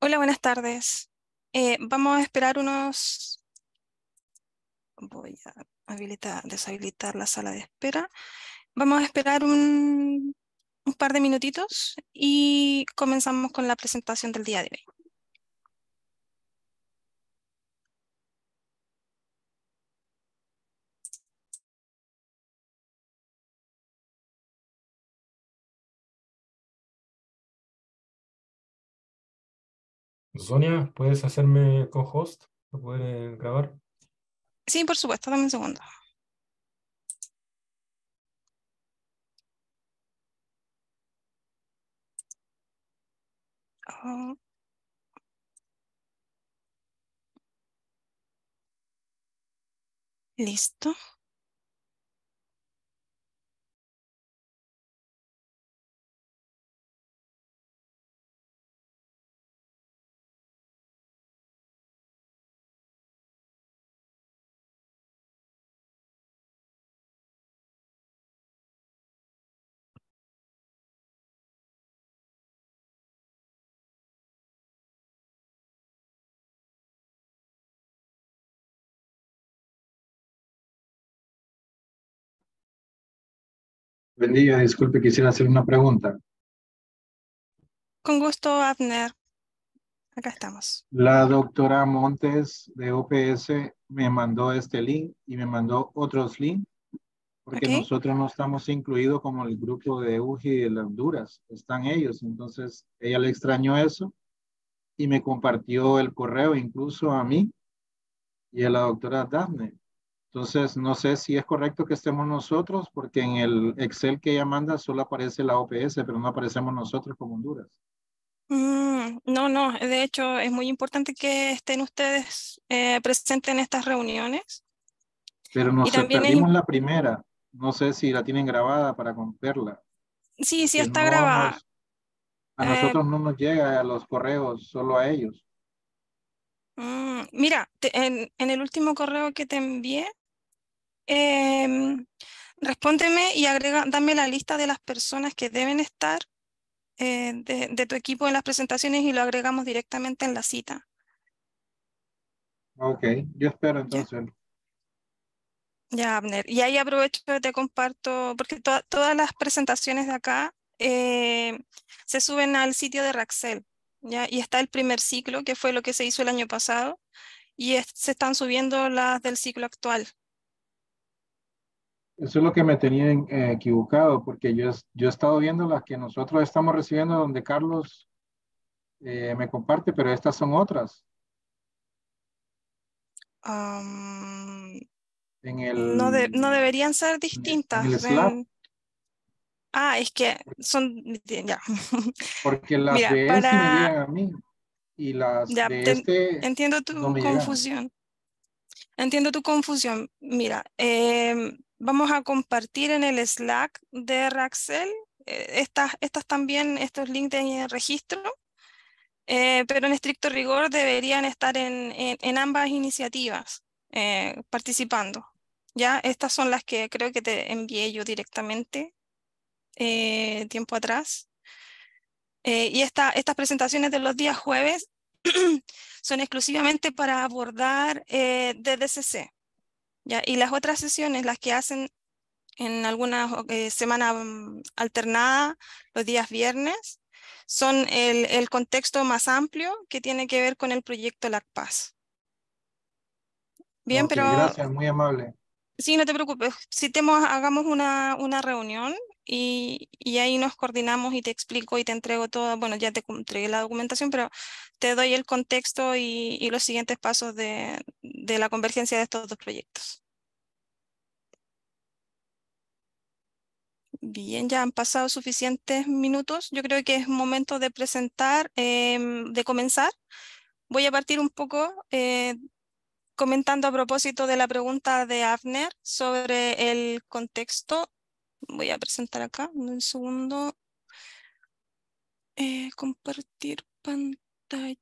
Hola, buenas tardes. Vamos a esperar voy a deshabilitar la sala de espera. Vamos a esperar un par de minutitos y comenzamos con la presentación del día de hoy. Sonia, ¿puedes hacerme co-host para poder grabar? Sí, por supuesto, dame un segundo. Oh, listo. Buen día, disculpe, quisiera hacer una pregunta. Con gusto, Abner. Acá estamos. La doctora Montes de OPS me mandó este link y me mandó otros links porque ¿Ok? nosotros no estamos incluidos como el grupo de UGI de las Honduras, están ellos. Entonces, ella le extrañó eso y me compartió el correo incluso a mí y a la doctora Daphne. Entonces, no sé si es correcto que estemos nosotros porque en el Excel que ella manda solo aparece la OPS, pero no aparecemos nosotros como Honduras. No, de hecho es muy importante que estén ustedes presentes en estas reuniones Pero y nos también perdimos la primera. No sé si la tienen grabada para verla, sí porque está grabada. a Eh, nosotros no nos llega a los correos, solo a ellos. Mira, en el último correo que te envié, em, respóndeme y dame la lista de las personas que deben estar de tu equipo en las presentaciones y lo agregamos directamente en la cita. Ok, yo espero ¿Ya? entonces. Ya, Abner. Y ahí aprovecho que te comparto, porque todas las presentaciones de acá se suben al sitio de Raxel, ¿ya? Y está el primer ciclo, que fue lo que se hizo el año pasado, y se están subiendo las del ciclo actual. Eso es lo que me tenía equivocado, porque yo he estado viendo las que nosotros estamos recibiendo donde Carlos me comparte, pero estas son otras. Am, En no el, deberían ser en el distintas. Slack, Es que son, ya. porque las Mira, de él sí me llegan a mí y las ya, de este entiendo no tu me llegan. confusión. Entiendo tu confusión. Mira, vamos a compartir en el Slack de Raxel estas también, estos links de registro, pero en estricto rigor deberían estar en ambas iniciativas participando. ¿Ya? Estas son las que creo que te envié yo directamente tiempo atrás. Y estas presentaciones de los días jueves son exclusivamente para abordar DDCC. ¿Ya? Y las otras sesiones, las que hacen en algunas semanas alternadas, los días viernes, son el contexto más amplio que tiene que ver con el proyecto LACPAZ. Bien, Ok, pero gracias, muy amable. sí, no te preocupes. Hagamos una reunión y ahí nos coordinamos y te explico y te entrego todo. Bueno, ya te entregué la documentación, pero te doy el contexto y los siguientes pasos de la convergencia de estos dos proyectos. Bien, ya han pasado suficientes minutos. Yo creo que es momento de presentar, de comenzar. Voy a partir un poco comentando a propósito de la pregunta de Avner sobre el contexto. Voy a presentar acá, un segundo. Compartir pantalla.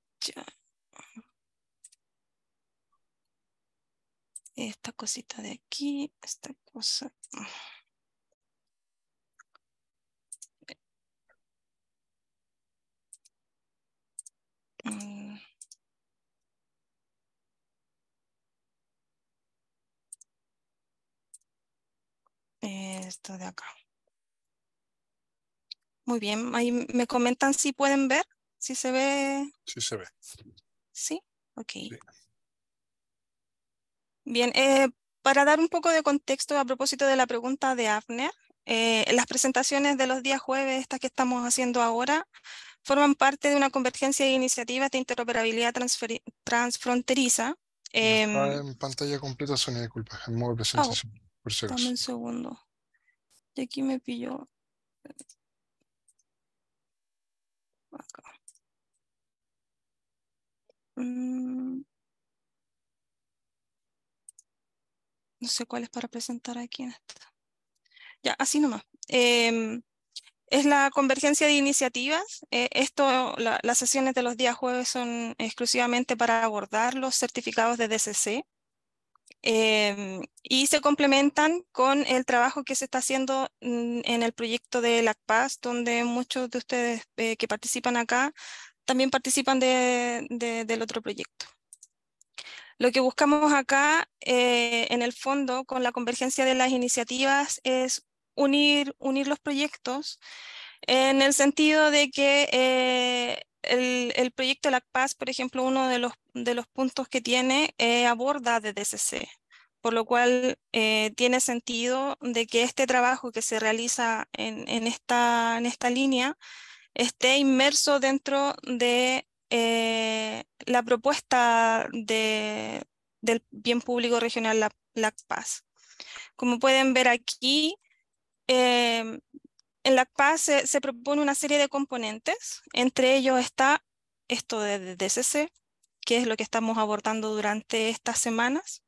Esta cosita de aquí, esta cosa. esto de acá. Muy bien, ahí me comentan si pueden ver, si se ve. Sí se ve. Sí, ok. Sí. Bien, para dar un poco de contexto a propósito de la pregunta de Avner, las presentaciones de los días jueves, estas que estamos haciendo ahora, forman parte de una convergencia de iniciativas de interoperabilidad transfronteriza. No está en pantalla completa, Sonia, disculpa, en modo de presentación, por si Dame acaso. un segundo. Y aquí me pilló. Acá. No sé cuál es para presentar aquí en esta. Ya, así nomás. Es la convergencia de iniciativas. Las sesiones de los días jueves son exclusivamente para abordar los certificados de DCC y se complementan con el trabajo que se está haciendo en el proyecto de LACPAS, donde muchos de ustedes que participan acá también participan del otro proyecto. Lo que buscamos acá, en el fondo, con la convergencia de las iniciativas, es unir los proyectos en el sentido de que el proyecto LACPAS, por ejemplo, uno de los puntos que tiene aborda de DCC, por lo cual tiene sentido de que este trabajo que se realiza en esta línea esté inmerso dentro de la propuesta del bien público regional LACPAS. Como pueden ver aquí, en LACPAS se propone una serie de componentes. Entre ellos está esto de DCC, que es lo que estamos abordando durante estas semanas.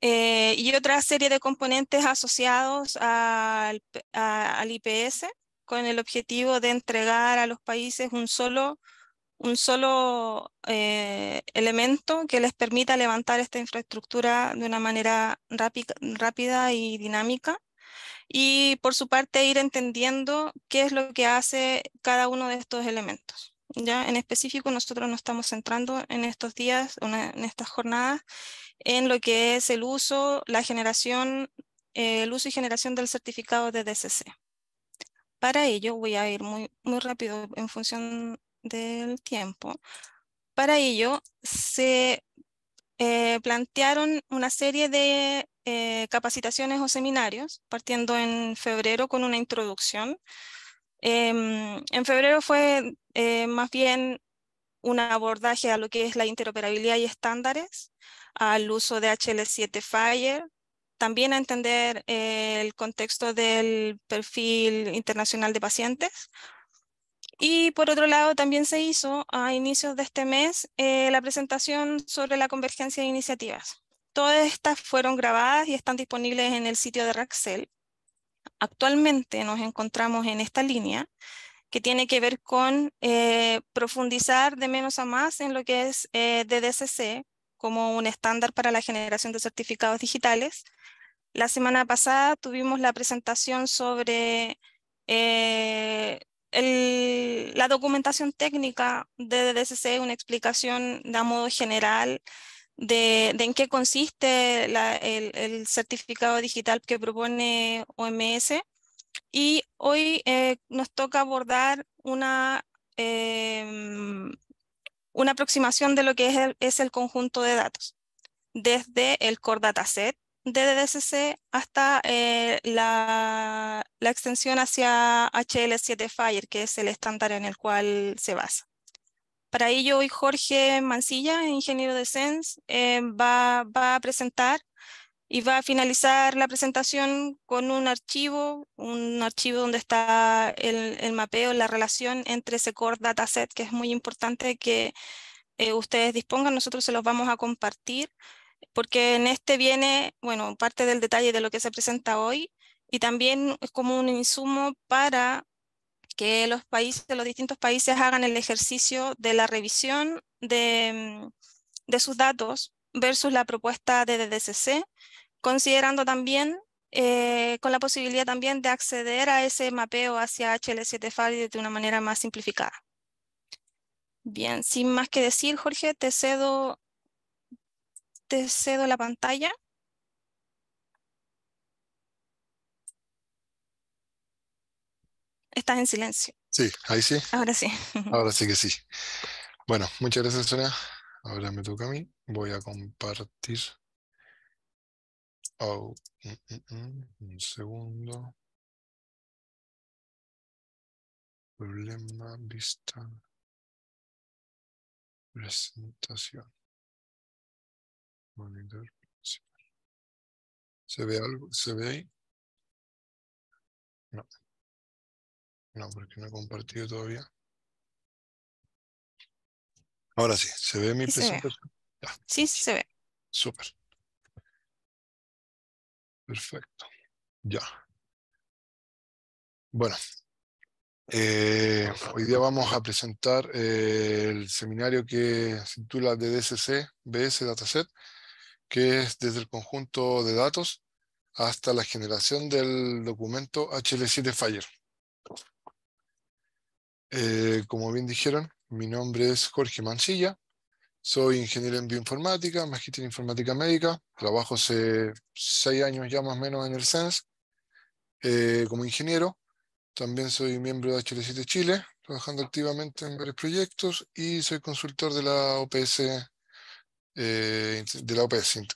Y otra serie de componentes asociados al IPS, con el objetivo de entregar a los países un solo elemento que les permita levantar esta infraestructura de una manera rápida y dinámica. Y por su parte ir entendiendo qué es lo que hace cada uno de estos elementos. Ya en específico nosotros nos estamos centrando en estos días, en estas jornadas, en lo que es el uso, el uso y generación del certificado de DCC. Para ello voy a ir muy rápido en función del tiempo. Para ello se plantearon una serie de capacitaciones o seminarios, partiendo en febrero con una introducción. En febrero fue más bien un abordaje a lo que es la interoperabilidad y estándares, al uso de HL7 Fire, también a entender el contexto del perfil internacional de pacientes. Y por otro lado, también se hizo a inicios de este mes la presentación sobre la convergencia de iniciativas. Todas estas fueron grabadas y están disponibles en el sitio de Raxel. Actualmente nos encontramos en esta línea que tiene que ver con profundizar de menos a más en lo que es DDCC como un estándar para la generación de certificados digitales. La semana pasada tuvimos la presentación sobre la documentación técnica de DDCC, una explicación de a modo general de en qué consiste el certificado digital que propone OMS. Y hoy nos toca abordar una aproximación de lo que es el conjunto de datos, desde el Core Dataset de DDCC hasta la extensión hacia HL7 Fire, que es el estándar en el cual se basa. Para ello, hoy Jorge Mancilla, ingeniero de SENS, va a presentar y va a finalizar la presentación con un archivo donde está el mapeo, la relación entre ese core dataset, que es muy importante que ustedes dispongan. Nosotros se los vamos a compartir, porque en este viene, bueno, parte del detalle de lo que se presenta hoy, y también es como un insumo para que los distintos países hagan el ejercicio de la revisión de sus datos versus la propuesta de DDCC, considerando también con la posibilidad también de acceder a ese mapeo hacia HL7 File de una manera más simplificada. Bien, sin más que decir, Jorge, te cedo la pantalla. Estás en silencio. Sí, ahí sí. Ahora sí. Ahora sí que sí. Bueno, muchas gracias, Sonia. Ahora me toca a mí. Voy a compartir. Oh, un segundo. Problema, vista, presentación. Monitor. ¿Se ve algo? ¿Se ve ahí? No. No, porque no he compartido todavía. Ahora sí, ¿se ve mi Sí se ve. presentación? Ya, Sí, sí se ve. súper. Perfecto. Ya. Bueno, hoy día vamos a presentar el seminario que se titula DDCC BS Dataset, que es desde el conjunto de datos hasta la generación del documento HL7 Fire. Como bien dijeron, mi nombre es Jorge Mancilla, soy ingeniero en bioinformática, magíster en informática médica, trabajo hace 6 años ya más o menos en el CENS como ingeniero. También soy miembro de HL7 Chile, trabajando activamente en varios proyectos, y soy consultor de la OPS,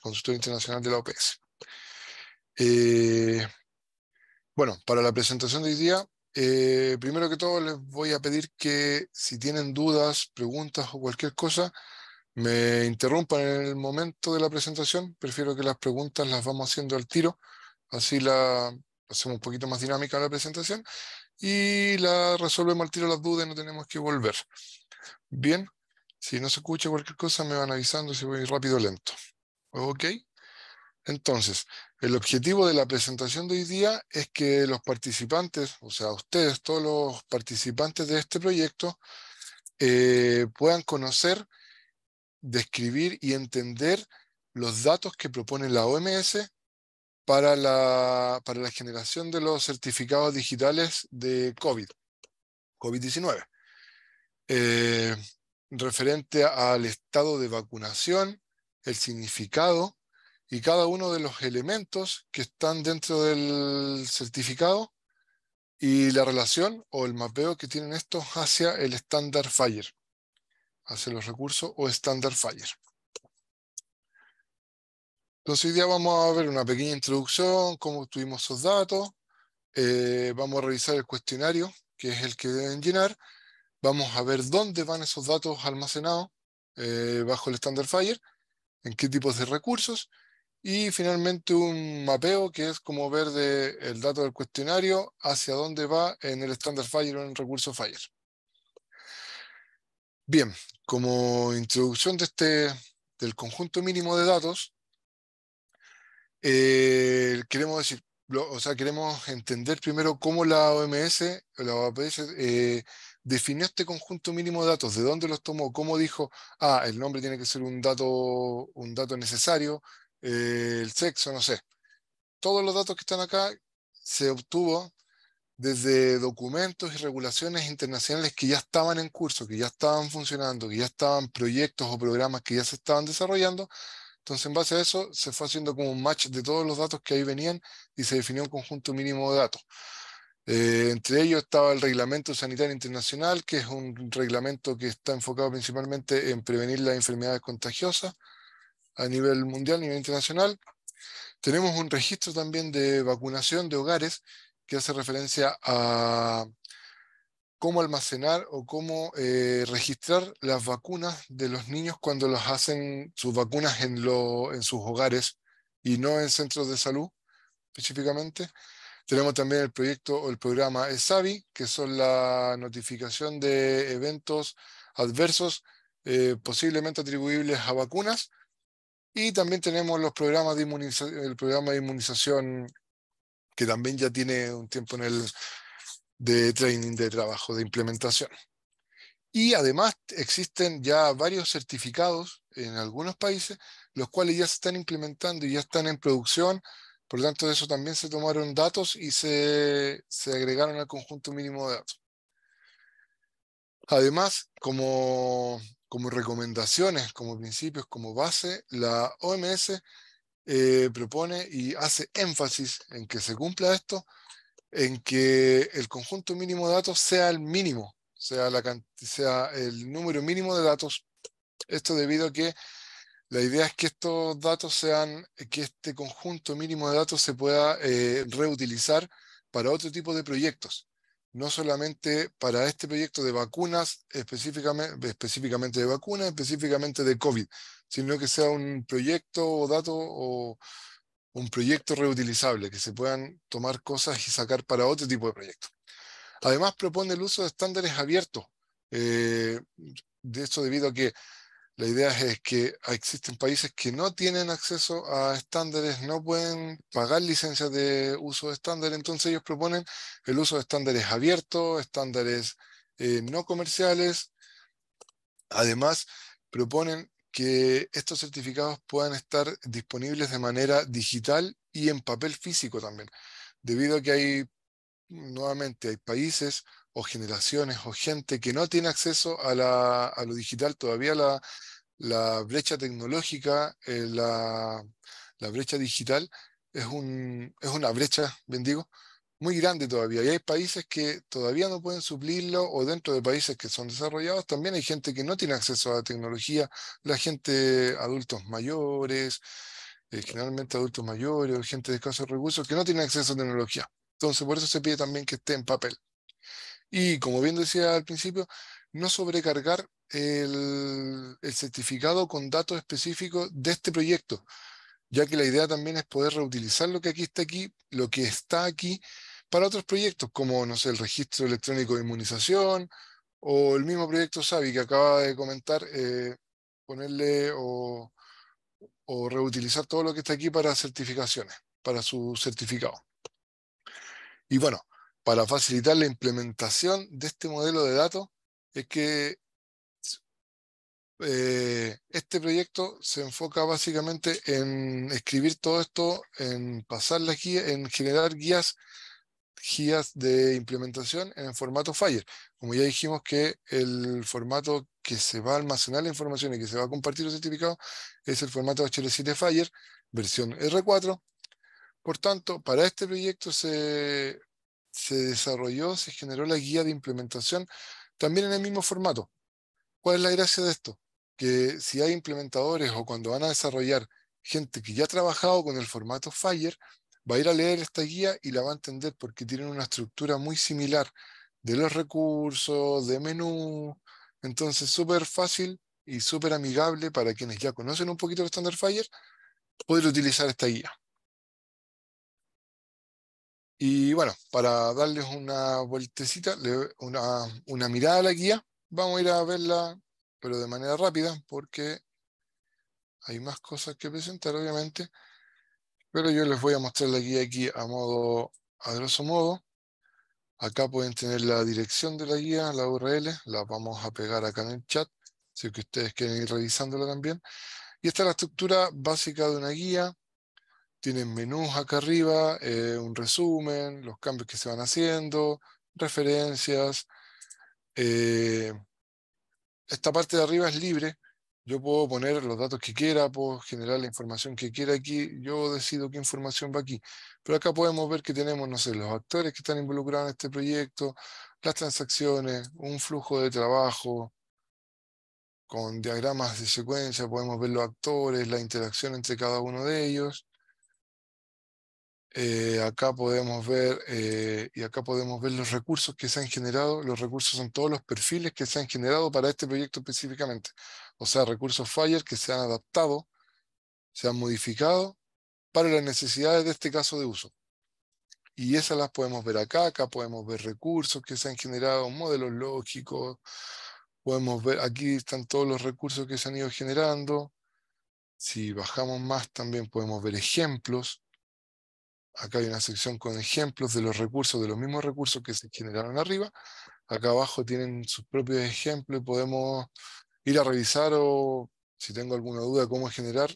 consultor internacional de la OPS. Bueno, para la presentación de hoy día, primero que todo les voy a pedir que si tienen dudas, preguntas o cualquier cosa, me interrumpan en el momento de la presentación. Prefiero que las preguntas las vamos haciendo al tiro, así la hacemos un poquito más dinámica la presentación y la resolvemos al tiro las dudas y no tenemos que volver. Bien, si no se escucha cualquier cosa me van avisando si voy rápido o lento. ¿Ok? Entonces, el objetivo de la presentación de hoy día es que los participantes, o sea, ustedes, todos los participantes de este proyecto, puedan conocer, describir y entender los datos que propone la OMS para la generación de los certificados digitales de COVID-19, referente al estado de vacunación, el significado y cada uno de los elementos que están dentro del certificado y la relación o el mapeo que tienen estos hacia el estándar FHIR, hacia los recursos o estándar FHIR. Entonces hoy día vamos a ver una pequeña introducción, cómo obtuvimos esos datos, vamos a revisar el cuestionario, que es el que deben llenar, vamos a ver dónde van esos datos almacenados bajo el estándar FHIR, en qué tipos de recursos, y finalmente un mapeo que es como ver el dato del cuestionario hacia dónde va en el estándar FHIR o en el recurso FHIR. Bien, como introducción del conjunto mínimo de datos, queremos decir, queremos entender primero cómo la OMS, la OPS, definió este conjunto mínimo de datos, de dónde los tomó, cómo dijo, el nombre tiene que ser un dato necesario, el sexo, no sé. Todos los datos que están acá se obtuvo desde documentos y regulaciones internacionales que ya estaban en curso, que ya estaban funcionando, que ya estaban proyectos o programas que ya se estaban desarrollando. Entonces, en base a eso, se fue haciendo como un match de todos los datos que ahí venían y se definió un conjunto mínimo de datos. Entre ellos estaba el Reglamento Sanitario Internacional, que es un reglamento que está enfocado principalmente en prevenir las enfermedades contagiosas a nivel mundial, a nivel internacional. Tenemos un registro también de vacunación de hogares que hace referencia a cómo almacenar o cómo registrar las vacunas de los niños cuando los hacen sus vacunas en sus hogares y no en centros de salud específicamente. Tenemos también el proyecto o el programa ESAVI, que son la notificación de eventos adversos posiblemente atribuibles a vacunas. Y también tenemos los programas el programa de inmunización, que también ya tiene un tiempo de training, de trabajo, de implementación. Y además existen ya varios certificados en algunos países, los cuales ya se están implementando y ya están en producción. Por lo tanto, de eso también se tomaron datos y se agregaron al conjunto mínimo de datos. Además, como recomendaciones, como principios, como base, la OMS propone y hace énfasis en que se cumpla esto, en que el conjunto mínimo de datos sea el mínimo, sea el número mínimo de datos. Esto debido a que la idea es que estos datos que este conjunto mínimo de datos se pueda reutilizar para otro tipo de proyectos. No solamente para este proyecto de vacunas, específicamente de vacunas, específicamente de COVID, sino que sea un proyecto o dato o un proyecto reutilizable, que se puedan tomar cosas y sacar para otro tipo de proyectos. Además, propone el uso de estándares abiertos. De esto debido a que la idea es que existen países que no tienen acceso a estándares, no pueden pagar licencias de uso de estándar, entonces ellos proponen el uso de estándares abiertos, estándares no comerciales. Además, proponen que estos certificados puedan estar disponibles de manera digital y en papel físico también, debido a que nuevamente hay países o generaciones o gente que no tiene acceso a lo digital todavía. La brecha tecnológica, la brecha digital es una brecha, bien digo, muy grande todavía. Y hay países que todavía no pueden suplirlo, o dentro de países que son desarrollados también hay gente que no tiene acceso a la tecnología, la gente, adultos mayores, generalmente adultos mayores o gente de escasos recursos que no tiene acceso a tecnología. Entonces, por eso se pide también que esté en papel. Y como bien decía al principio, no sobrecargar el certificado con datos específicos de este proyecto, ya que la idea también es poder reutilizar lo que está aquí para otros proyectos, como, no sé, el registro electrónico de inmunización o el mismo proyecto SAVI que acaba de comentar, ponerle o reutilizar todo lo que está aquí para certificaciones, para su certificado. Y bueno, para facilitar la implementación de este modelo de datos, es que este proyecto se enfoca básicamente en escribir todo esto, en pasar las guías, en generar guías de implementación en el formato Fire. Como ya dijimos que el formato que se va a almacenar la información y que se va a compartir los certificados es el formato HL7 Fire, versión R4. Por tanto, para este proyecto se desarrolló, se generó la guía de implementación también en el mismo formato. ¿Cuál es la gracia de esto? Que si hay implementadores o cuando van a desarrollar gente que ya ha trabajado con el formato Fire, va a ir a leer esta guía y la va a entender porque tienen una estructura muy similar de los recursos, de menú. Entonces, súper fácil y súper amigable para quienes ya conocen un poquito el estándar Fire poder utilizar esta guía. Y bueno, para darles una vueltecita, una mirada a la guía, vamos a ir a verla, pero de manera rápida, porque hay más cosas que presentar, obviamente. Pero yo les voy a mostrar la guía aquí a grosso modo. Acá pueden tener la dirección de la guía, la URL, la vamos a pegar acá en el chat, si es que ustedes quieren ir revisándola también. Y esta es la estructura básica de una guía. Tienen menús acá arriba, un resumen, los cambios que se van haciendo, referencias. Esta parte de arriba es libre. Yo puedo poner los datos que quiera, puedo generar la información que quiera aquí. Yo decido qué información va aquí. Pero acá podemos ver que tenemos, no sé, los actores que están involucrados en este proyecto, las transacciones, un flujo de trabajo con diagramas de secuencia. Podemos ver los actores, la interacción entre cada uno de ellos. Acá podemos ver, y acá podemos ver los recursos que se han generado. Los recursos son todos los perfiles que se han generado para este proyecto específicamente. O sea, recursos Fire que se han adaptado, se han modificado para las necesidades de este caso de uso. Y esas las podemos ver acá. Acá podemos ver recursos que se han generado, modelos lógicos. Podemos ver, aquí están todos los recursos que se han ido generando. Si bajamos más, también podemos ver ejemplos. Acá hay una sección con ejemplos de los recursos, de los mismos recursos que se generaron arriba. Acá abajo tienen sus propios ejemplos y podemos ir a revisar, o si tengo alguna duda de cómo generar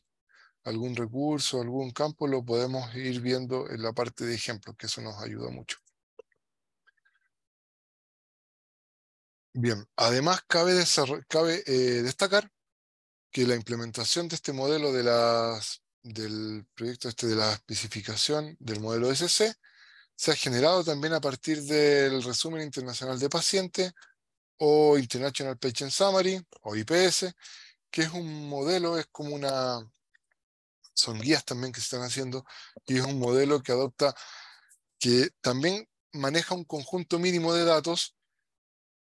algún recurso, algún campo, lo podemos ir viendo en la parte de ejemplos, que eso nos ayuda mucho. Bien, además cabe destacar que la implementación de este modelo del proyecto de la especificación del modelo SC se ha generado también a partir del resumen internacional de pacientes o International Patient Summary o IPS, que es un modelo, es como son guías también que se están haciendo, y es un modelo que adopta, que también maneja un conjunto mínimo de datos.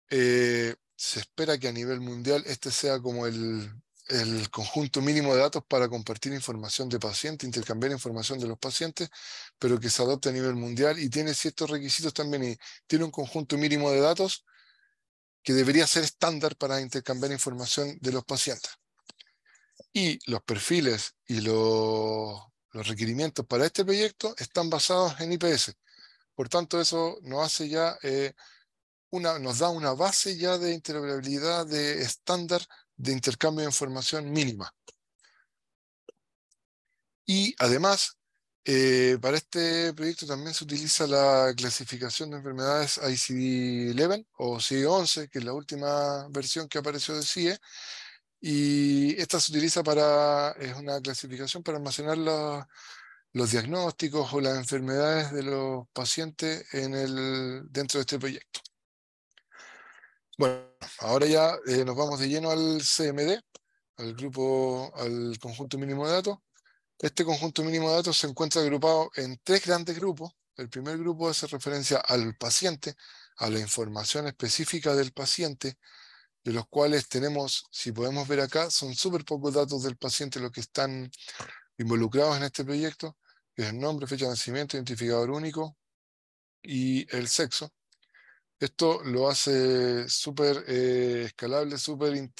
Se espera que a nivel mundial este sea como el conjunto mínimo de datos para compartir información de pacientes, intercambiar información de los pacientes, pero que se adopte a nivel mundial y tiene ciertos requisitos también, y tiene un conjunto mínimo de datos que debería ser estándar para intercambiar información de los pacientes. Y los perfiles y los requerimientos para este proyecto están basados en IPS. Por tanto, eso nos hace ya nos da una base ya de interoperabilidad de estándar de intercambio de información mínima. Y además, para este proyecto también se utiliza la clasificación de enfermedades ICD-11 o CIE-11, que es la última versión que apareció de CIE, y esta se utiliza es una clasificación para almacenar los diagnósticos o las enfermedades de los pacientes dentro de este proyecto. Bueno, ahora ya nos vamos de lleno al CMD, al conjunto mínimo de datos. Este conjunto mínimo de datos se encuentra agrupado en 3 grandes grupos. El primer grupo hace referencia al paciente, a la información específica del paciente, de los cuales tenemos, si podemos ver acá, son súper pocos datos del paciente los que están involucrados en este proyecto, que es el nombre, fecha de nacimiento, identificador único y el sexo. Esto lo hace súper escalable, súper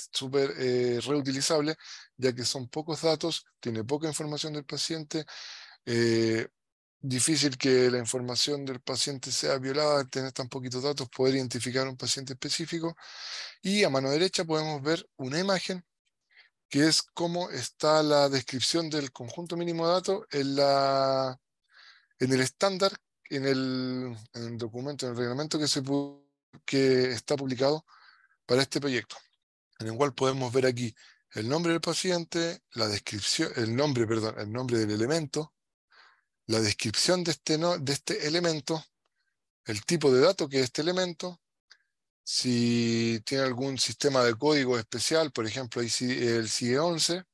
reutilizable, ya que son pocos datos, tiene poca información del paciente, difícil que la información del paciente sea violada al tener tan poquitos datos, poder identificar a un paciente específico. Y a mano derecha podemos ver una imagen que es cómo está la descripción del conjunto mínimo de datos en el estándar, en el documento, en el reglamento que está publicado para este proyecto, en el cual podemos ver aquí el nombre del paciente, la descripción, el nombre del elemento, la descripción de este elemento, el tipo de dato que es este elemento, si tiene algún sistema de código especial, por ejemplo el CIE-11,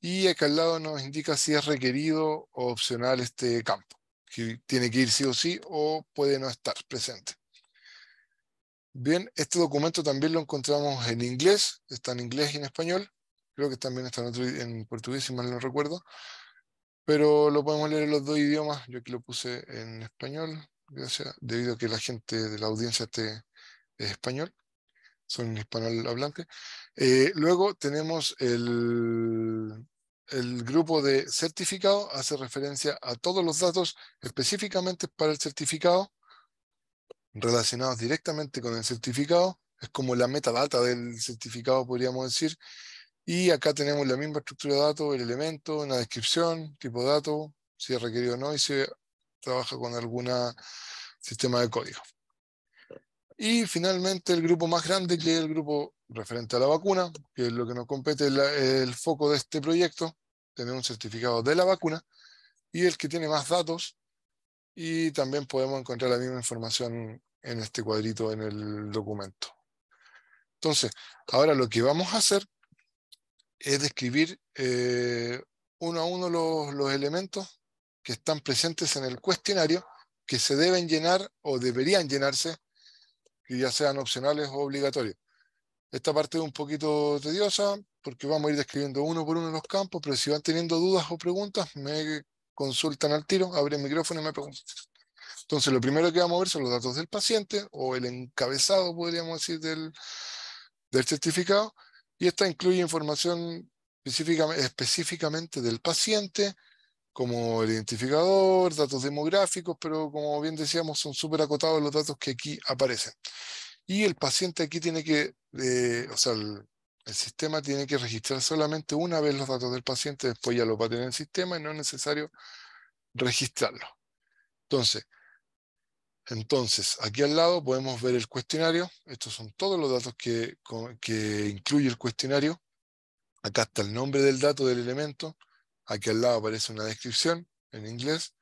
y acá al lado nos indica si es requerido o opcional este campo, que tiene que ir sí o sí o puede no estar presente. Bien, este documento también lo encontramos en inglés, está en inglés y en español, creo que también está en portugués, si mal no recuerdo, pero lo podemos leer en los 2 idiomas. Yo aquí lo puse en español, gracias, debido a que la gente de la audiencia es español, son hispanohablantes. Luego tenemos el grupo de certificado, hace referencia a todos los datos específicamente para el certificado, relacionados directamente con el certificado, es como la metadata del certificado, podríamos decir, y acá tenemos la misma estructura de datos, el elemento, una descripción, tipo de dato, si es requerido o no, y si trabaja con algún sistema de código. Y finalmente el grupo más grande, que es el grupo referente a la vacuna, que es lo que nos compete, el foco de este proyecto, tener un certificado de la vacuna, y el que tiene más datos, y también podemos encontrar la misma información en este cuadrito en el documento. Entonces, ahora lo que vamos a hacer es describir uno a uno los elementos que están presentes en el cuestionario, que se deben llenar o deberían llenarse, que ya sean opcionales o obligatorios. Esta parte es un poquito tediosa porque vamos a ir describiendo uno por uno los campos, pero si van teniendo dudas o preguntas, me consultan al tiro, abren el micrófono y me preguntan. Entonces, lo primero que vamos a ver son los datos del paciente, o el encabezado, podríamos decir, del certificado, y esta incluye información específicamente del paciente, como el identificador, datos demográficos, pero como bien decíamos, son súper acotados los datos que aquí aparecen. Y el paciente aquí tiene que, o sea, el sistema tiene que registrar solamente una vez los datos del paciente, después ya los va a tener en el sistema y no es necesario registrarlo. Entonces, aquí al lado podemos ver el cuestionario. Estos son todos los datos que incluye el cuestionario. Acá está el nombre del dato del elemento. Aquí al lado aparece una descripción en inglés.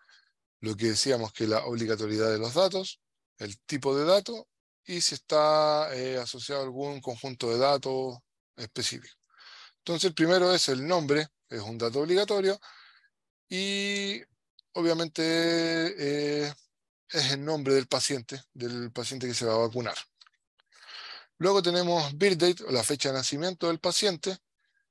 lo que decíamos que la obligatoriedad de los datos, el tipo de dato y si está asociado a algún conjunto de datos específico. Entonces el primero es el nombre, es un dato obligatorio y obviamente es el nombre del paciente que se va a vacunar. Luego tenemos birth date, o la fecha de nacimiento del paciente.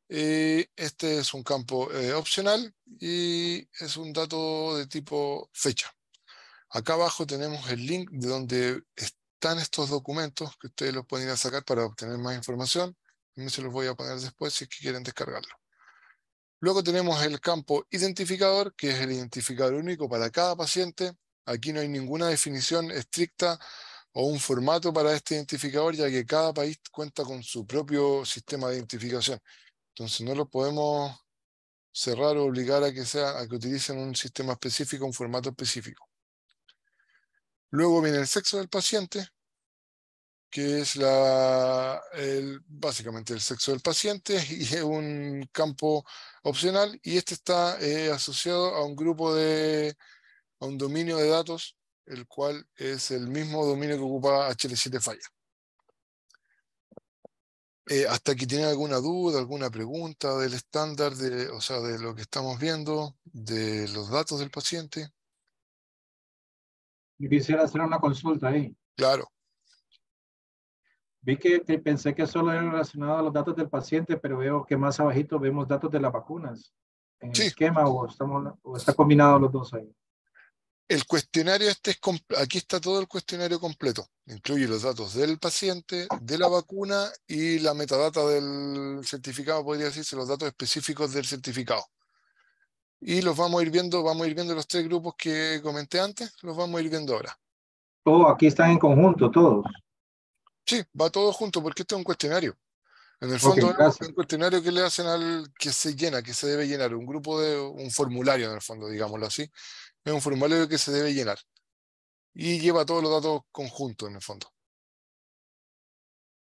Este es un campo opcional y es un dato de tipo fecha. Acá abajo tenemos el link de donde están estos documentos que ustedes los pueden ir a sacar para obtener más información. También se los voy a poner después si es que quieren descargarlo. Luego tenemos el campo identificador, que es el identificador único para cada paciente. Aquí no hay ninguna definición estricta o un formato para este identificador, ya que cada país cuenta con su propio sistema de identificación. Entonces no lo podemos cerrar o obligar a que utilicen un sistema específico, un formato específico. Luego viene el sexo del paciente, que es básicamente el sexo del paciente, y es un campo opcional, y este está asociado a un a un dominio de datos, el cual es el mismo dominio que ocupa HL7 Falla. ¿Hasta aquí tienen alguna duda, alguna pregunta del estándar, o sea, de lo que estamos viendo, de los datos del paciente? Yo quisiera hacer una consulta ahí. Claro. Vi que pensé que solo era relacionado a los datos del paciente, pero veo que más abajito vemos datos de las vacunas en el Sí, esquema o está combinado los dos ahí. el cuestionario aquí está todo el cuestionario completo. Incluye los datos del paciente, de la vacuna y la metadata del certificado, podría decirse, los datos específicos del certificado. Y los vamos a ir viendo los tres grupos que comenté antes, los vamos a ir viendo ahora. Todo aquí están en conjunto, todos. Sí, va todo junto porque este es un cuestionario. En el Ok, fondo es gracias. un cuestionario que le hacen al que se llena, que se debe llenar, un formulario en el fondo, digámoslo así. Es un formulario que se debe llenar. Y lleva todos los datos conjuntos en el fondo.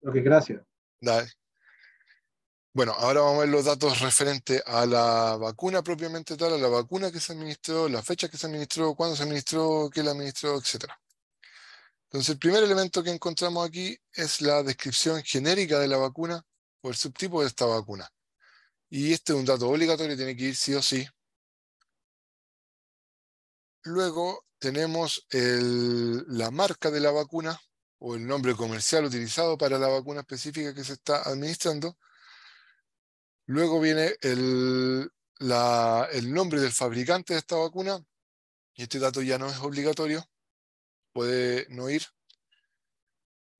Ok, gracias. Dale. Bueno, ahora vamos a ver los datos referentes a la vacuna propiamente tal, a la vacuna que se administró, la fecha que se administró, cuándo se administró, qué la administró, etc. Entonces, el primer elemento que encontramos aquí es la descripción genérica de la vacuna o el subtipo de esta vacuna. Y este es un dato obligatorio, tiene que ir sí o sí. Luego tenemos la marca de la vacuna o el nombre comercial utilizado para la vacuna específica que se está administrando. Luego viene el nombre del fabricante de esta vacuna, y este dato ya no es obligatorio, puede no ir.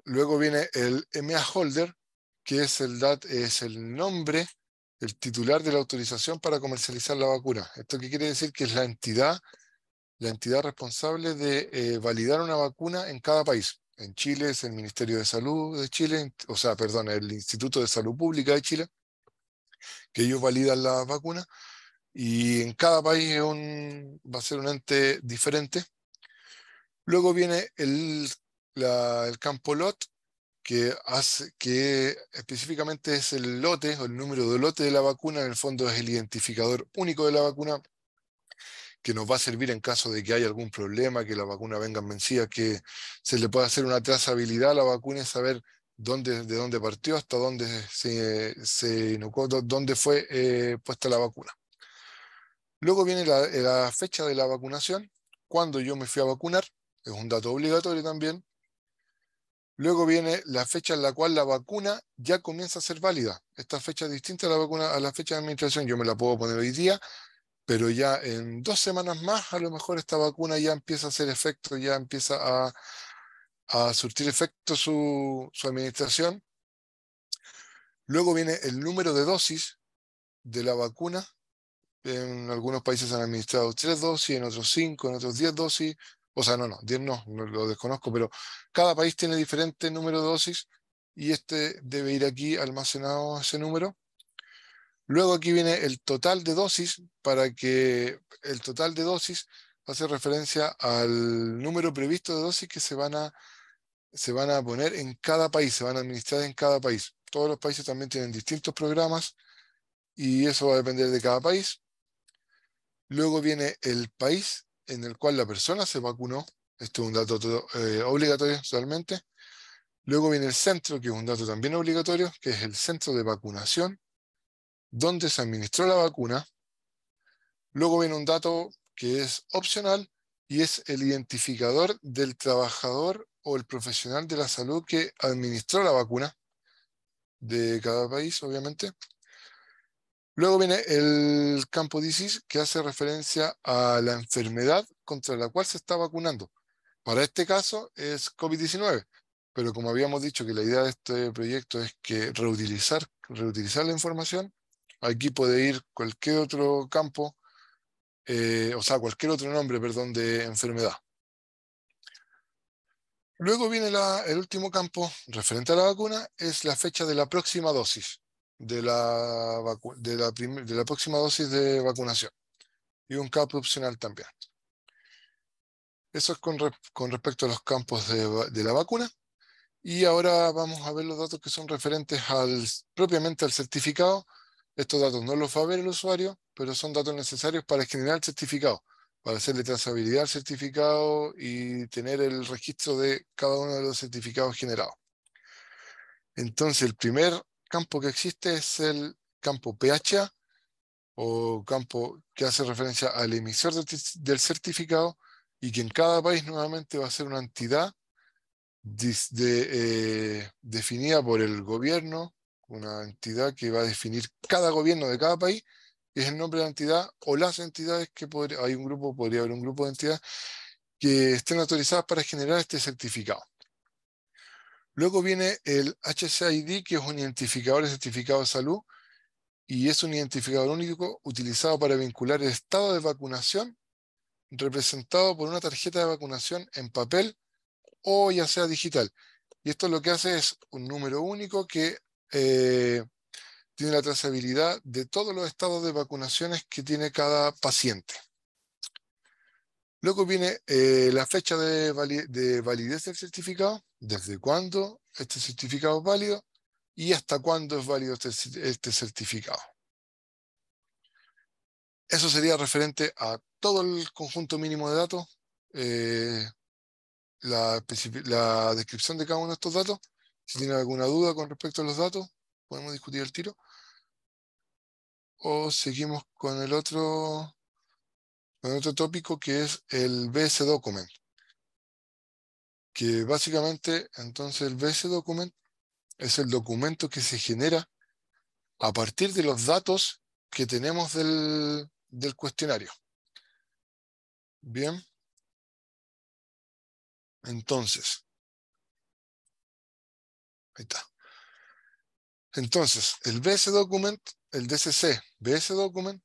Luego viene el EMEA holder, que es es el nombre, el titular de la autorización para comercializar la vacuna. ¿Esto qué quiere decir? Que es la entidad responsable de validar una vacuna en cada país. En Chile es el Ministerio de Salud de Chile, o sea, perdón, el Instituto de Salud Pública de Chile, que ellos validan las vacunas. Y en cada país va a ser un ente diferente. Luego viene el campo LOT, que específicamente es el lote o el número de lote de la vacuna. En el fondo es el identificador único de la vacuna, que nos va a servir en caso de que haya algún problema, que la vacuna venga vencida, que se le pueda hacer una trazabilidad a la vacuna y saber de dónde partió hasta dónde se inoculó, dónde fue puesta la vacuna. Luego viene la fecha de la vacunación, cuando yo me fui a vacunar, es un dato obligatorio también. Luego viene la fecha en la cual la vacuna ya comienza a ser válida. Esta fecha es distinta a la fecha de administración. Yo me la puedo poner hoy día, pero ya en 2 semanas más, a lo mejor esta vacuna ya empieza a hacer efecto, ya empieza a surtir efecto su administración. Luego viene el número de dosis de la vacuna. En algunos países han administrado 3 dosis, en otros 5, en otros 10 dosis. O sea, no, 10 no lo desconozco, pero cada país tiene diferente número de dosis y este debe ir aquí almacenado ese número. Luego aquí viene el total de dosis, para que el total de dosis hace referencia al número previsto de dosis que se van a poner en cada país, se van a administrar en cada país. Todos los países también tienen distintos programas y eso va a depender de cada país. Luego viene el país en el cual la persona se vacunó. Esto es un dato obligatorio solamente. Luego viene el centro, que es un dato también obligatorio, que es el centro de vacunación, donde se administró la vacuna. Luego viene un dato que es opcional y es el identificador del trabajador o el profesional de la salud que administró la vacuna de cada país, obviamente. Luego viene el campo disease, que hace referencia a la enfermedad contra la cual se está vacunando. Para este caso es COVID-19, pero como habíamos dicho que la idea de este proyecto es que reutilizar la información, aquí puede ir cualquier otro campo, o sea, cualquier otro nombre, perdón, de enfermedad. Luego viene el último campo referente a la vacuna, es la fecha de la próxima dosis, de la próxima dosis de vacunación. Y un campo opcional también. Eso es con respecto a los campos de la vacuna. Y ahora vamos a ver los datos que son referentes propiamente al certificado. Estos datos no los va a ver el usuario, pero son datos necesarios para generar el certificado, para hacerle trazabilidad al certificado y tener el registro de cada uno de los certificados generados. Entonces, el primer campo que existe es el campo PHA, o campo que hace referencia al emisor del certificado, y que en cada país nuevamente va a ser una entidad definida por el gobierno, una entidad que va a definir cada gobierno de cada país, que es el nombre de la entidad o las entidades que podría haber un grupo de entidades que estén autorizadas para generar este certificado. Luego viene el HCID, que es un identificador de certificado de salud, y es un identificador único utilizado para vincular el estado de vacunación representado por una tarjeta de vacunación en papel o ya sea digital. Y esto lo que hace es un número único que tiene la trazabilidad de todos los estados de vacunaciones que tiene cada paciente. Luego viene la fecha de validez del certificado, desde cuándo este certificado es válido y hasta cuándo es válido este certificado. Eso sería referente a todo el conjunto mínimo de datos, la descripción de cada uno de estos datos. Si tienen alguna duda con respecto a los datos, podemos discutir el tiro. O seguimos con el otro tópico, que es el BS Document. Que básicamente, entonces, el BS Document es el documento que se genera a partir de los datos que tenemos del cuestionario. Bien. Entonces, ahí está. Entonces, el BS Document, el DCC BS Document,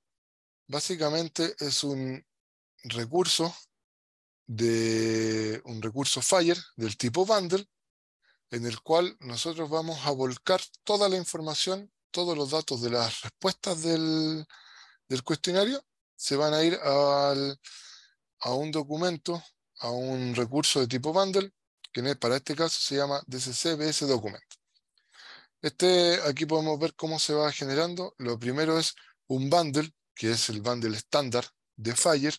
básicamente es un recurso FHIR del tipo bundle, en el cual nosotros vamos a volcar toda la información, todos los datos de las respuestas del cuestionario, se van a ir a un documento, a un recurso de tipo bundle, que para este caso se llama DCC BS Document. Aquí podemos ver cómo se va generando. Lo primero es un bundle, que es el bundle estándar de FHIR.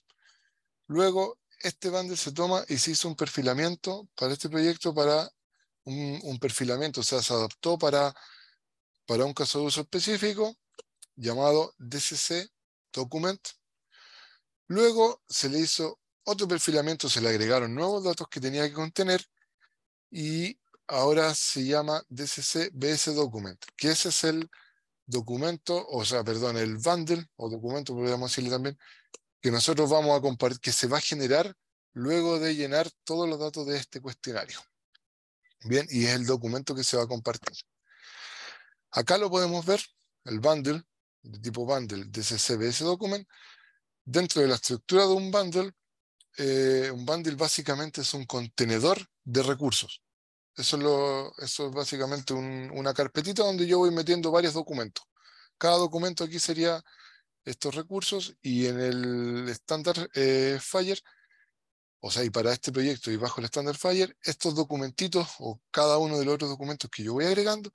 Luego, este bundle se toma y se hizo un perfilamiento para este proyecto, para un perfilamiento, o sea, se adaptó para un caso de uso específico llamado DCC Document. Luego se le hizo otro perfilamiento, se le agregaron nuevos datos que tenía que contener y ahora se llama DCC BS Document, que ese es el documento, el bundle o documento, podríamos decirle también, que nosotros vamos a compartir, que se va a generar luego de llenar todos los datos de este cuestionario. Bien, y es el documento que se va a compartir. Acá lo podemos ver, el bundle, de tipo bundle, DCC BS Document. Dentro de la estructura de un bundle básicamente es un contenedor de recursos. Eso es básicamente una carpetita donde yo voy metiendo varios documentos. Cada documento aquí sería estos recursos, y en el estándar FHIR, y para este proyecto y bajo el estándar FHIR, estos documentitos o cada uno de los otros documentos que yo voy agregando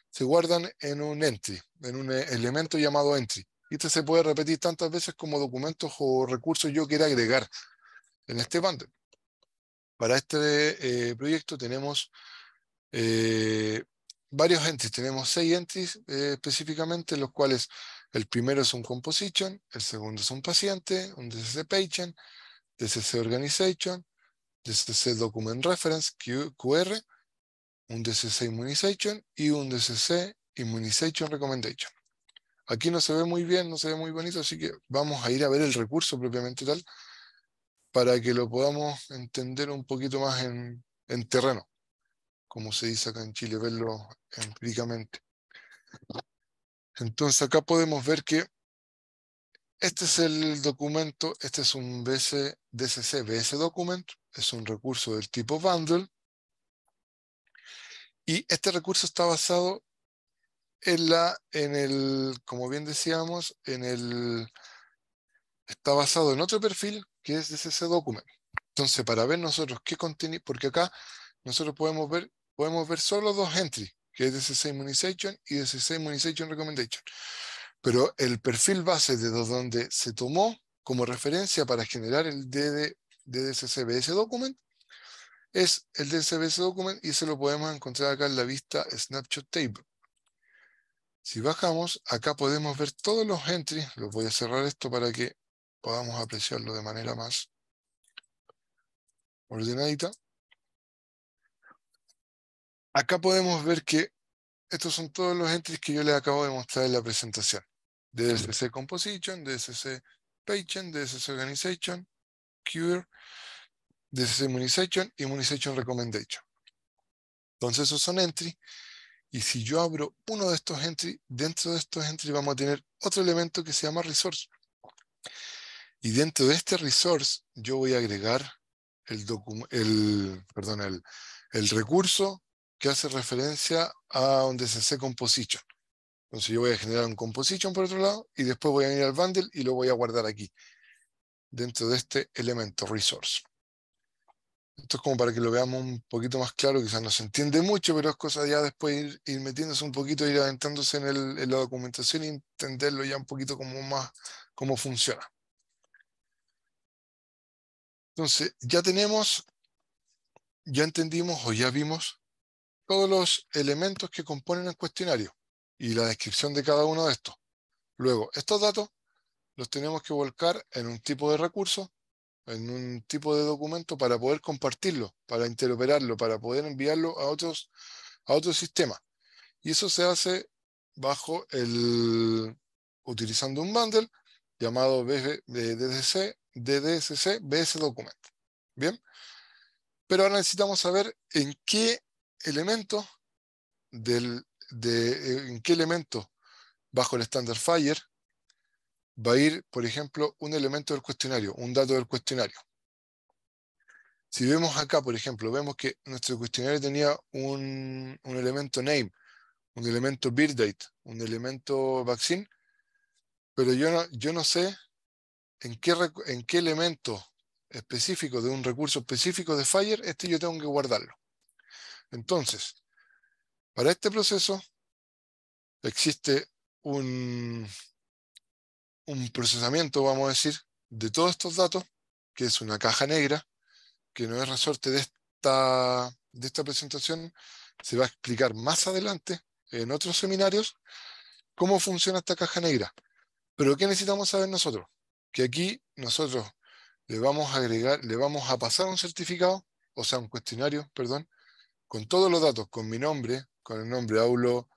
se guardan en un entry, en un elemento llamado entry. Y este se puede repetir tantas veces como documentos o recursos yo quiera agregar. en este bundle. Para este proyecto tenemos varios entries, tenemos 6 entries específicamente, los cuales el primero es un composition, el segundo es un paciente, un DCC patient, DCC organization, DCC document reference, QR, un DCC immunization y un DCC immunization recommendation. Aquí no se ve muy bien, no se ve muy bonito, así que vamos a ir a ver el recurso propiamente tal, para que lo podamos entender un poquito más en terreno, como se dice acá en Chile, verlo empíricamente. Entonces acá podemos ver que este es el documento, este es un DCC BS document, es un recurso del tipo bundle, y este recurso está basado como bien decíamos, está basado en otro perfil que es DCC document. Entonces, para ver nosotros qué contenido, porque acá nosotros podemos ver solo 2 entries, que es DCC Immunization y DCC Immunization Recommendation. Pero el perfil base de donde se tomó como referencia para generar el DCCBS document es el DCCBS document, y se lo podemos encontrar acá en la vista Snapshot Table. Si bajamos, acá podemos ver todos los entries. Los voy a cerrar esto para que podamos apreciarlo de manera más ordenadita. Acá podemos ver que estos son todos los entries que yo les acabo de mostrar en la presentación. DCC Composition, DCC Patient, DCC Organization, Cure, DCC Immunization, Immunization Recommendation. Entonces esos son entries, y si yo abro uno de estos entries, dentro de estos entries vamos a tener otro elemento que se llama Resource. Y dentro de este Resource yo voy a agregar el recurso que hace referencia a un DCC Composition. Entonces yo voy a generar un composition por otro lado, y después voy a ir al bundle y lo voy a guardar aquí, dentro de este elemento resource. Esto es como para que lo veamos un poquito más claro, quizás no se entiende mucho, pero es cosa ya después ir metiéndose un poquito, ir adentrándose en la documentación y entenderlo ya un poquito como más cómo funciona. Entonces ya entendimos o ya vimos todos los elementos que componen el cuestionario y la descripción de cada uno de estos. Luego, estos datos los tenemos que volcar en un tipo de recurso, en un tipo de documento, para poder compartirlo, para interoperarlo, para poder enviarlo a otros sistemas. Y eso se hace utilizando un bundle llamado DDCC BS Document. ¿Bien? Pero ahora necesitamos saber en qué elemento bajo el Standard Fire va a ir, por ejemplo, un elemento del cuestionario, un dato del cuestionario. Si vemos acá, por ejemplo, vemos que nuestro cuestionario tenía un elemento name, un elemento birth date, un elemento vaccine, pero yo no sé en qué elemento específico de un recurso específico de Fire yo tengo que guardarlo. Entonces, para este proceso existe un procesamiento, vamos a decir, de todos estos datos, que es una caja negra, que no es resorte de esta presentación. Se va a explicar más adelante en otros seminarios cómo funciona esta caja negra. Pero ¿qué necesitamos saber nosotros? Que aquí nosotros le vamos a pasar un certificado, o sea, un cuestionario, perdón, con todos los datos, con mi nombre, con el nombre Aulo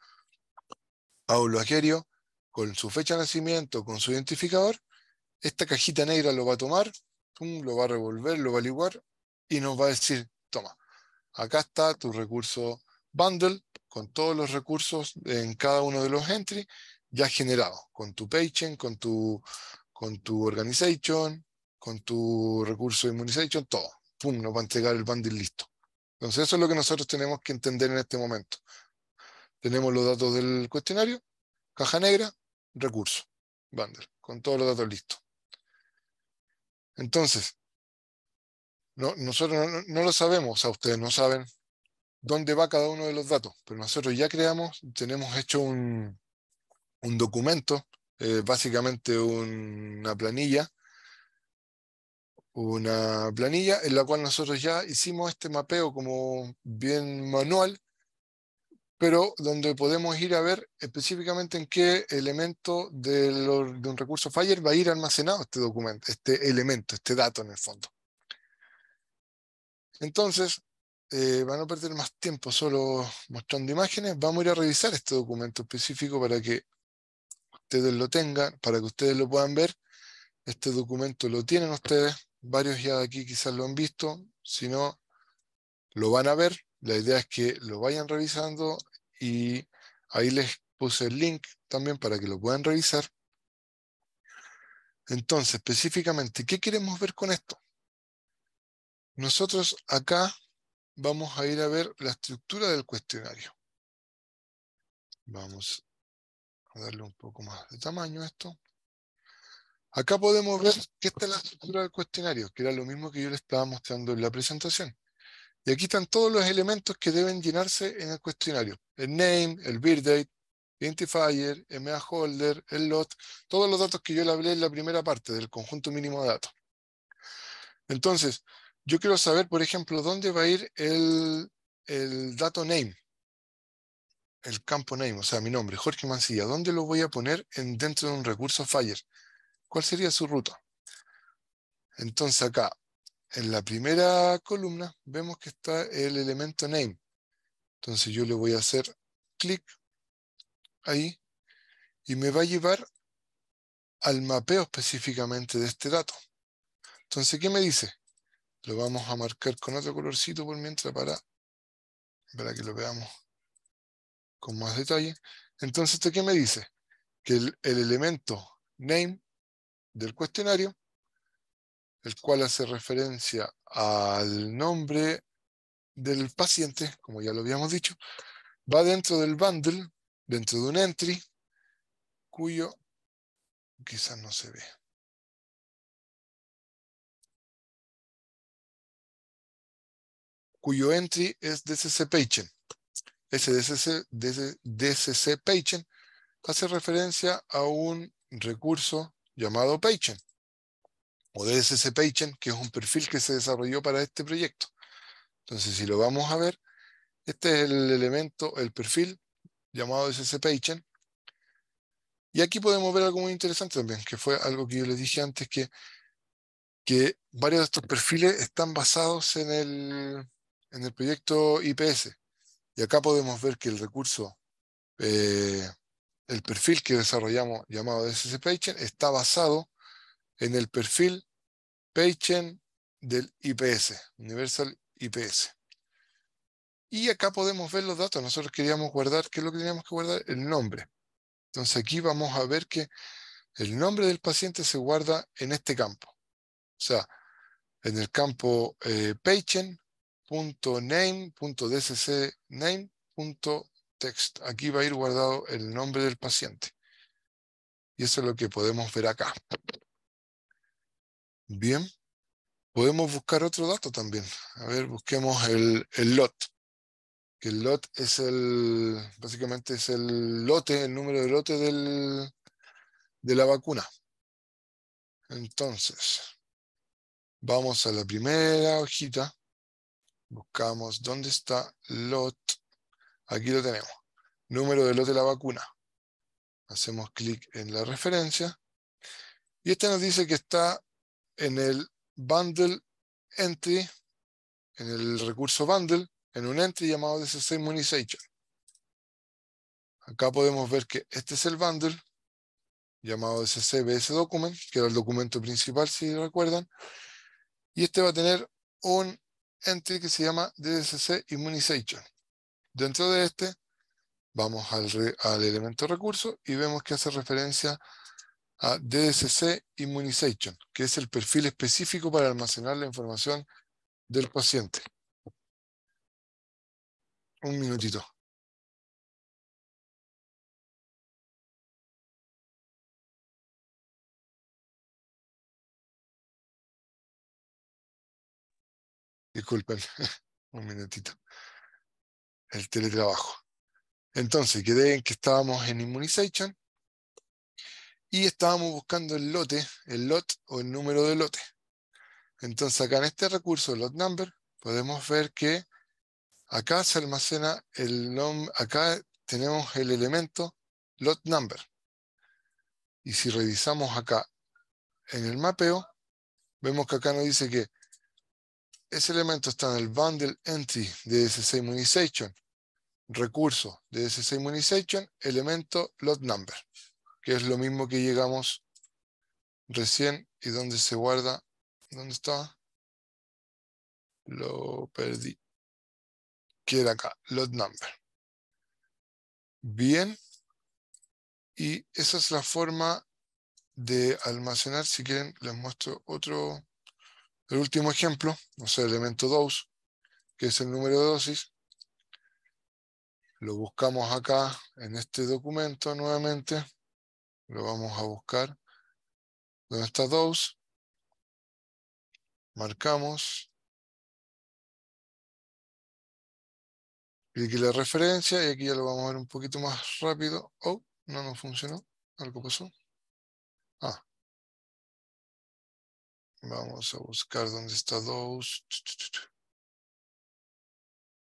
Agerio, con su fecha de nacimiento, con su identificador. Esta cajita negra lo va a tomar, lo va a revolver, lo va a licuar y nos va a decir, toma, acá está tu recurso bundle con todos los recursos en cada uno de los entries ya generados, con tu patient, con tu organization, con tu recurso immunization, todo. Pum, nos va a entregar el bundle listo. Entonces eso es lo que nosotros tenemos que entender en este momento. Tenemos los datos del cuestionario, caja negra, recurso, bundle, con todos los datos listos. Entonces, nosotros no lo sabemos, o sea, ustedes no saben dónde va cada uno de los datos, pero nosotros ya tenemos hecho un documento, básicamente una planilla, una planilla en la cual nosotros ya hicimos este mapeo como bien manual, pero donde podemos ir a ver específicamente en qué elemento de un recurso Fire va a ir almacenado este documento, este elemento, este dato en el fondo. Entonces, para no perder más tiempo solo mostrando imágenes, vamos a ir a revisar este documento específico para que ustedes lo tengan, para que ustedes lo puedan ver. Este documento lo tienen ustedes, varios ya de aquí quizás lo han visto, si no, lo van a ver. La idea es que lo vayan revisando y ahí les puse el link también para que lo puedan revisar. Entonces, específicamente, ¿qué queremos ver con esto? Nosotros acá vamos a ir a ver la estructura del cuestionario. Vamos a darle un poco más de tamaño a esto. Acá podemos ver que esta es la estructura del cuestionario, que era lo mismo que yo les estaba mostrando en la presentación. Y aquí están todos los elementos que deben llenarse en el cuestionario. El name, el birthdate, identifier, MA holder, el lot, todos los datos que yo le hablé en la primera parte del conjunto mínimo de datos. Entonces, yo quiero saber, por ejemplo, dónde va a ir el dato name, el campo name, o sea, mi nombre, Jorge Mancilla. ¿Dónde lo voy a poner dentro de un recurso Fire? ¿Cuál sería su ruta? Entonces acá, en la primera columna, vemos que está el elemento name. Entonces yo le voy a hacer clic ahí y me va a llevar al mapeo específicamente de este dato. Entonces, ¿qué me dice? Lo vamos a marcar con otro colorcito por mientras para que lo veamos con más detalle. Entonces, ¿esto qué me dice? Que el elemento name del cuestionario, el cual hace referencia al nombre del paciente, como ya lo habíamos dicho, va dentro del bundle, dentro de un entry, cuyo quizás no se ve. Cuyo entry es DCC Patient. Ese DCC Patient hace referencia a un recurso llamado Patient, o DCC Patient, que es un perfil que se desarrolló para este proyecto. Entonces, si lo vamos a ver, este es el elemento, el perfil llamado DCC Patient. Y aquí podemos ver algo muy interesante también, que fue algo que yo les dije antes, que varios de estos perfiles están basados en el proyecto IPS. Y acá podemos ver que el recurso, el perfil que desarrollamos llamado DCC Patient está basado en el perfil Patient del IPS, Universal IPS. Y acá podemos ver los datos. Nosotros queríamos guardar, ¿qué es lo que teníamos que guardar? El nombre. Entonces aquí vamos a ver que el nombre del paciente se guarda en este campo. O sea, en el campo patient.name.dccname.text. Aquí va a ir guardado el nombre del paciente. Y eso es lo que podemos ver acá. Bien. Podemos buscar otro dato también. A ver, busquemos el lot. Que el lot es básicamente es el lote, el número de lote de la vacuna. Entonces, vamos a la primera hojita. Buscamos dónde está lot. Aquí lo tenemos. Número de lote de la vacuna. Hacemos clic en la referencia. Y este nos dice que está en el bundle entry, en el recurso bundle, en un entry llamado DCC Immunization. Acá podemos ver que este es el bundle llamado DCC BS Document, que era el documento principal, si recuerdan. Y este va a tener un entry que se llama DCC Immunization. Dentro de este, vamos al elemento recurso y vemos que hace referencia a DCC Immunization, que es el perfil específico para almacenar la información del paciente. Un minutito. Disculpen, un minutito. El teletrabajo. Entonces, quedé en que estábamos en Immunization y estábamos buscando el lote, el lot o el número de lote. Entonces acá en este recurso load number podemos ver que acá se almacena acá tenemos el elemento load number. Y si revisamos acá en el mapeo, vemos que acá nos dice que ese elemento está en el bundle entry de DSC Immunization, recurso de DSC Immunization, elemento load number, que es lo mismo que llegamos recién y donde se guarda. ¿Dónde está? Lo perdí. Que era acá, load number. Bien. Y esa es la forma de almacenar. Si quieren, les muestro el último ejemplo. O sea, elemento dose, que es el número de dosis. Lo buscamos acá en este documento nuevamente. Lo vamos a buscar. ¿Dónde está dose? Marcamos. Clic en la referencia y aquí ya lo vamos a ver un poquito más rápido. Oh, no funcionó. Algo pasó. Ah. Vamos a buscar dónde está dose.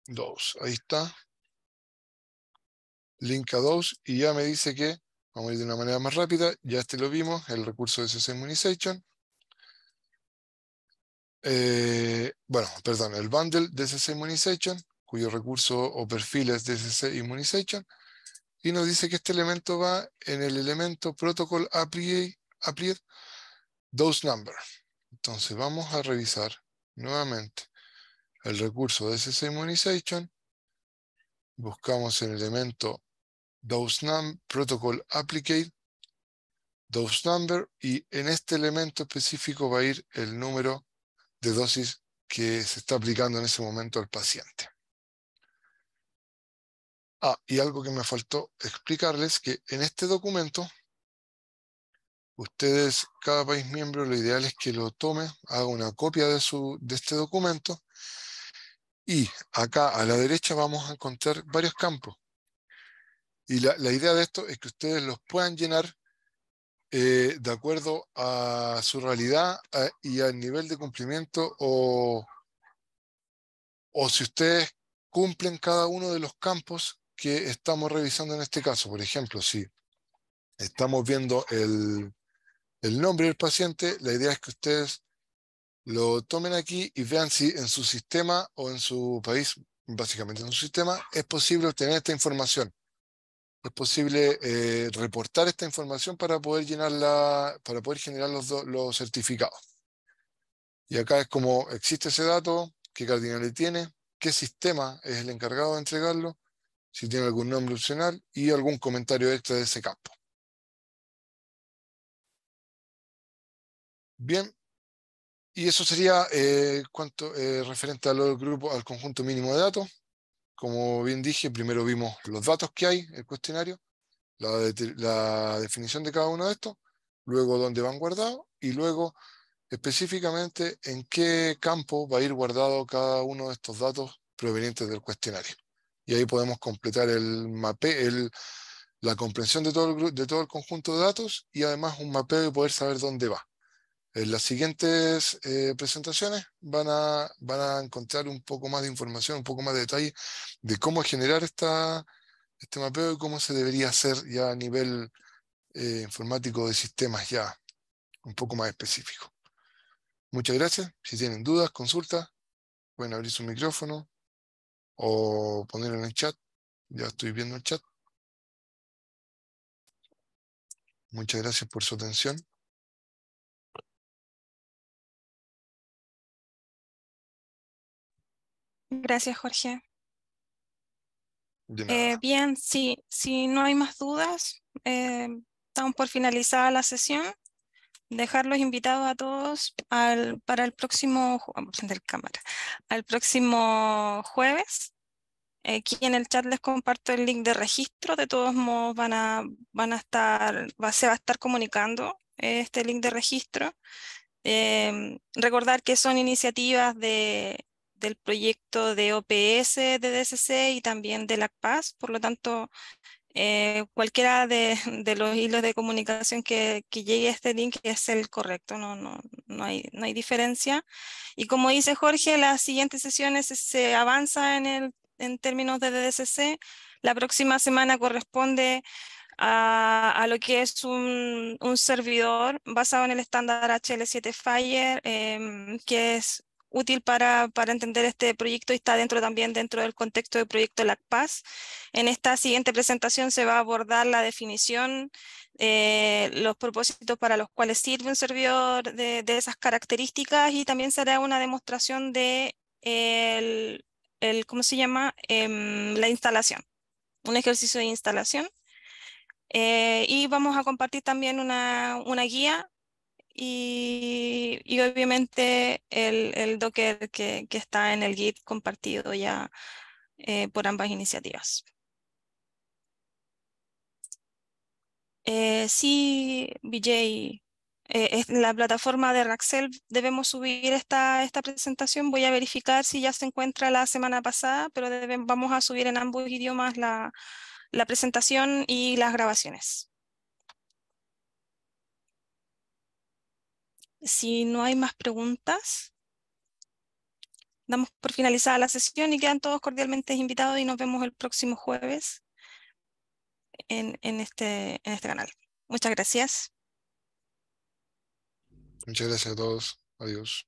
Dose. Ahí está. Link a dose y ya me dice que, vamos a ir de una manera más rápida, ya lo vimos, el recurso de DSC Immunization. Bueno, perdón, el bundle de DSC Immunization, cuyo recurso o perfil es DSC Immunization, y nos dice que este elemento va en el elemento protocol applied dose number. Entonces vamos a revisar nuevamente el recurso de DSC Immunization, buscamos el elemento dose protocol applied dose number, y en este elemento específico va a ir el número de dosis que se está aplicando en ese momento al paciente. Y algo que me faltó explicarles, que en este documento, ustedes, cada país miembro, lo ideal es que lo tome, haga una copia de este documento, y acá a la derecha vamos a encontrar varios campos. Y la idea de esto es que ustedes los puedan llenar de acuerdo a su realidad y al nivel de cumplimiento, o si ustedes cumplen cada uno de los campos que estamos revisando en este caso. Por ejemplo, si estamos viendo el nombre del paciente, la idea es que ustedes lo tomen aquí y vean si en su sistema o en su país, básicamente en su sistema, es posible obtener esta información. Es posible reportar esta información para poder llenarla, para poder generar los certificados. Y acá es como existe ese dato, qué cardinal tiene, qué sistema es el encargado de entregarlo, si tiene algún nombre opcional y algún comentario extra de ese campo. Bien, y eso sería referente al grupo, al conjunto mínimo de datos. Como bien dije, primero vimos los datos que hay, el cuestionario, la definición de cada uno de estos, luego dónde van guardados y luego específicamente en qué campo va a ir guardado cada uno de estos datos provenientes del cuestionario. Y ahí podemos completar la comprensión de todo el conjunto de datos y además un mapeo y poder saber dónde va. En las siguientes presentaciones van a encontrar un poco más de información, un poco más de detalle de cómo generar este mapeo y cómo se debería hacer ya a nivel informático de sistemas ya un poco más específico. Muchas gracias. Si tienen dudas, consultas, pueden abrir su micrófono o ponerlo en el chat. Ya estoy viendo el chat. Muchas gracias por su atención. Gracias, Jorge. De nada. Bien, si no hay más dudas, estamos por finalizada la sesión. Dejarlos invitados a todos para el próximo, al próximo jueves. Aquí en el chat les comparto el link de registro. De todos modos se va a estar comunicando este link de registro. Recordar que son iniciativas del proyecto de OPS de DSC y también de LACPAS, por lo tanto cualquiera de los hilos de comunicación que llegue a este link es el correcto, no hay diferencia. Y como dice Jorge, las siguientes sesiones se avanza en términos de DDCC. La próxima semana corresponde a lo que es un servidor basado en el estándar HL7 Fire, que es útil para entender este proyecto y está también dentro del contexto del proyecto LACPAZ. En esta siguiente presentación se va a abordar la definición, los propósitos para los cuales sirve un servidor de esas características, y también se hará una demostración de ¿cómo se llama? La instalación, un ejercicio de instalación. Y vamos a compartir también una guía y obviamente el Docker que está en el Git compartido ya por ambas iniciativas. Sí, BJ, en la plataforma de Raxel debemos subir esta presentación. Voy a verificar si ya se encuentra la semana pasada, pero vamos a subir en ambos idiomas la presentación y las grabaciones. Si no hay más preguntas, damos por finalizada la sesión y quedan todos cordialmente invitados, y nos vemos el próximo jueves en este canal. Muchas gracias. Muchas gracias a todos. Adiós.